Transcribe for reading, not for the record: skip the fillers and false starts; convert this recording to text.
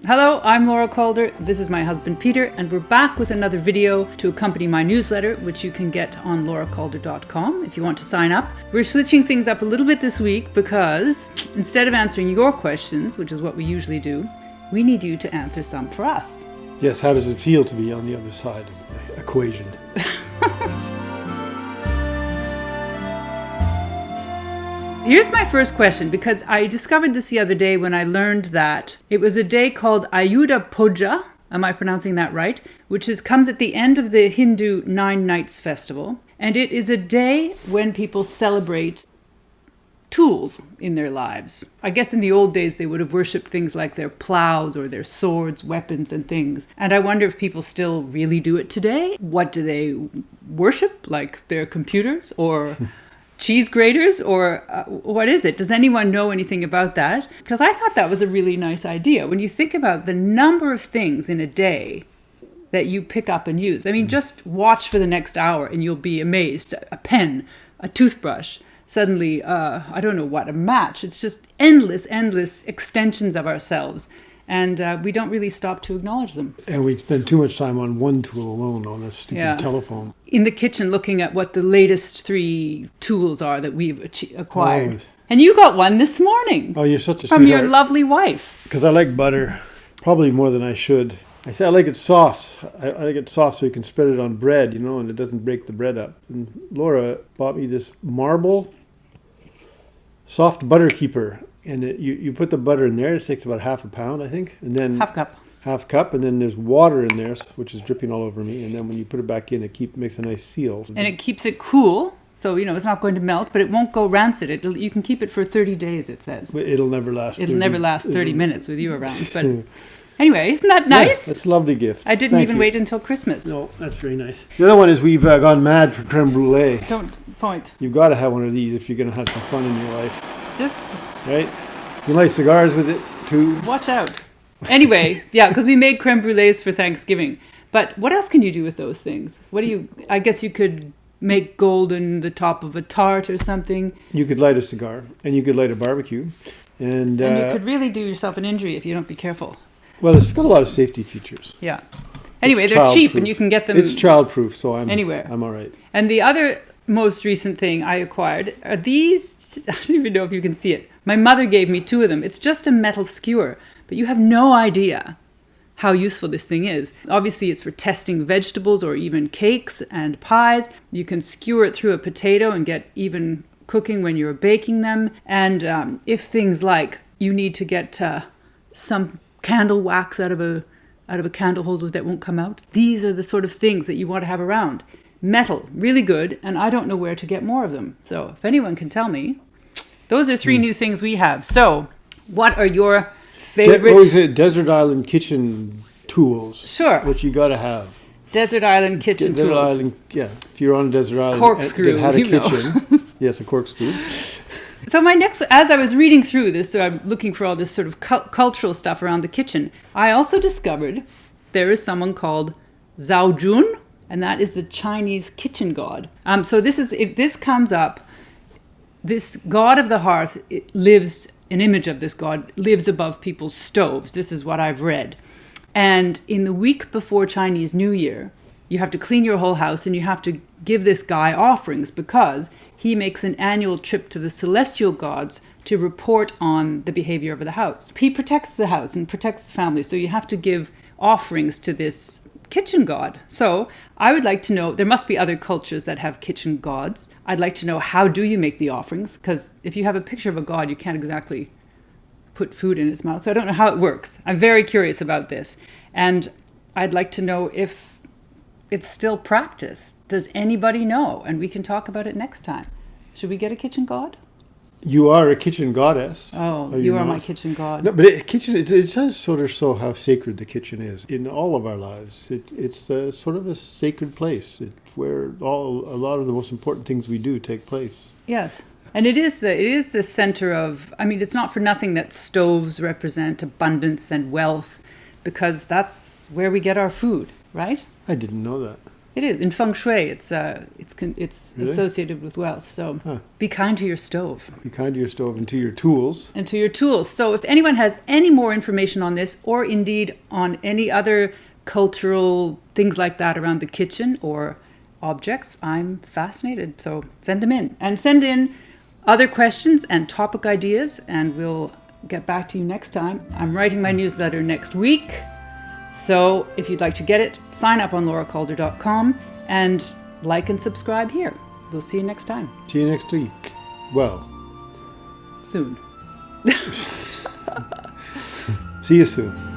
Hello, I'm Laura Calder, this is my husband Peter, and we're back with another video to accompany my newsletter, which you can get on lauracalder.com if you want to sign up. We're switching things up a little bit this week because instead of answering your questions, which is what we usually do, we need you to answer some for us. Yes, how does it feel to be on the other side of the equation? Here's my first question, because I discovered this the other day when I learned that it was a day called Ayudha Puja, am I pronouncing that right? Which comes at the end of the Hindu 9 Nights festival. And it is a day when people celebrate tools in their lives. I guess in the old days they would have worshipped things like their plows or their swords, weapons and things. And I wonder if people still really do it today. What do they worship? Like their computers or cheese graters, or what is it? Does anyone know anything about that? Because I thought that was a really nice idea. When you think about the number of things in a day that you pick up and use. I mean, just watch for the next hour and you'll be amazed. A pen, a toothbrush, suddenly, I don't know what, a match. It's just endless extensions of ourselves. And we don't really stop to acknowledge them. And we spend too much time on one tool alone, on this stupid telephone. In the kitchen, looking at what the latest 3 tools are that we've acquired. Oh. And you got one this morning. Oh, you're such a From sweetheart. your lovely wife. Because I like butter, probably more than I should. I say I like it soft. I like it soft so you can spread it on bread, and it doesn't break the bread up. And Laura bought me this marble soft butter keeper. And you put the butter in there. It takes about half a pound, I think. And then half cup. And then there's water in there, which is dripping all over me. And then when you put it back in, it makes a nice seal. And it keeps it cool. So, it's not going to melt, but it won't go rancid. You can keep it for 30 days, it says. But it'll never last. It'll never last 30 minutes with you around. But anyway, isn't that nice? Yeah, that's a lovely gift. I didn't even wait until Christmas. No, that's very nice. The other one is we've gone mad for creme brulee. Don't point. You've got to have one of these if you're going to have some fun in your life. Just... Right? You light cigars with it, too? Watch out. Anyway, yeah, because we made creme brulees for Thanksgiving. But what else can you do with those things? I guess you could make golden the top of a tart or something. You could light a cigar, and you could light a barbecue. And you could really do yourself an injury if you don't be careful. Well, it's got a lot of safety features. Yeah. Anyway, they're cheap and you can get them It's childproof, so anywhere. I'm all right. And the other most recent thing I acquired are these. I don't even know if you can see it. My mother gave me 2 of them. It's just a metal skewer, but you have no idea how useful this thing is. Obviously, it's for testing vegetables or even cakes and pies. You can skewer it through a potato and get even cooking when you're baking them. And if things like you need to get some candle wax out of a candle holder that won't come out, these are the sort of things that you want to have around. Metal, really good, and I don't know where to get more of them. So if anyone can tell me, those are 3 new things we have. So what are your favorite... Desert Island kitchen tools. Sure. Which you got to have. Desert Island kitchen tools. Island, yeah. If you're on a desert island corkscrew, that had a kitchen. Yes, a corkscrew. So as I was reading through this, so I'm looking for all this sort of cultural stuff around the kitchen, I also discovered there is someone called Zhao Jun, and that is the Chinese kitchen god. So this comes up, this god of the hearth an image of this god lives above people's stoves. This is what I've read. And in the week before Chinese New Year, you have to clean your whole house and you have to give this guy offerings because he makes an annual trip to the celestial gods to report on the behavior of the house. He protects the house and protects the family, so you have to give offerings to this kitchen god. So I would like to know, there must be other cultures that have kitchen gods. I'd like to know, how do you make the offerings? Because if you have a picture of a god, you can't exactly put food in its mouth. So I don't know how it works. I'm very curious about this. And I'd like to know if it's still practiced. Does anybody know? And we can talk about it next time. Should we get a kitchen god? You are a kitchen goddess. Oh, you are my kitchen god. No, but it does sort of show how sacred the kitchen is in all of our lives. It's sort of a sacred place. It's where a lot of the most important things we do take place. Yes. And it is the center of, it's not for nothing that stoves represent abundance and wealth, because that's where we get our food, right? I didn't know that. It is. In feng shui, it's Really? associated with wealth. So Huh. be kind to your stove. Be kind to your stove and to your tools. And to your tools. So if anyone has any more information on this, or indeed on any other cultural things like that around the kitchen or objects, I'm fascinated. So send them in. And send in other questions and topic ideas, and we'll get back to you next time. I'm writing my newsletter next week. So if you'd like to get it, sign up on lauracalder.com and like and subscribe here. We'll see you next time. See you next week. Well, Soon. see you soon.